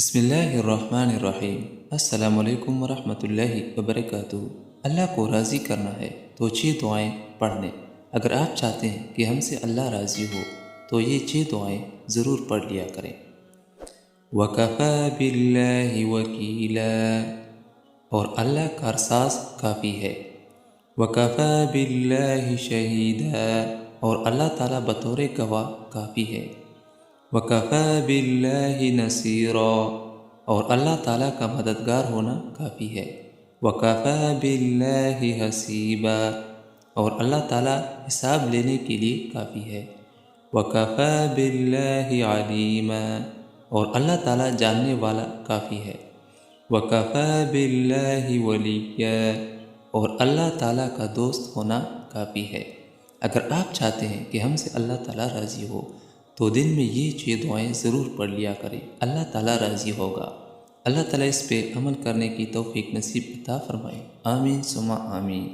بسم اللہ الرحمن الرحیم۔ السلام علیکم ورحمۃ اللہ وبرکاتہ۔ اللہ کو راضی کرنا ہے تو 6 دعائیں پڑھ لیں۔ اگر آپ چاہتے ہیں کہ ہم سے اللہ راضی ہو تو یہ 6 دعائیں ضرور پڑھ لیا کریں۔ وَكَفَى بِاللَّهِ وَكِيلًا، اور اللہ کارساز کافی ہے۔ وَكَفَى بِاللَّهِ شَهِيدًا، اور اللہ تعالیٰ بطور گواہ کافی ہے۔ وَكَفَى بِاللَّهِ نَصِيرًا، اور اللہ تعالیٰ کا مددگار ہونا کافی ہے۔ وَكَفَى بِاللَّهِ حَسِيبًا، اور اللہ تعالیٰ حساب لینے کے لیے کافی ہے۔ وَكَفَى بِاللَّهِ عَلِيمًا، اور اللہ تعالیٰ جاننے والا کافی ہے۔ وَكَفَى بِاللَّهِ وَلِيًّا، اور اللہ تعالیٰ کا دوست ہونا کافی ہے۔ اگر آپ چاہتے ہیں کہ ہم سے اللہ تعالیٰ راضی ہو تو دن میں یہ 6 دعائیں ضرور پڑھ لیا کریں، اللہ تعالیٰ راضی ہوگا۔ اللہ تعالیٰ اس پہ عمل کرنے کی توفیق نصیب عطا فرمائے۔ آمین ثم آمین۔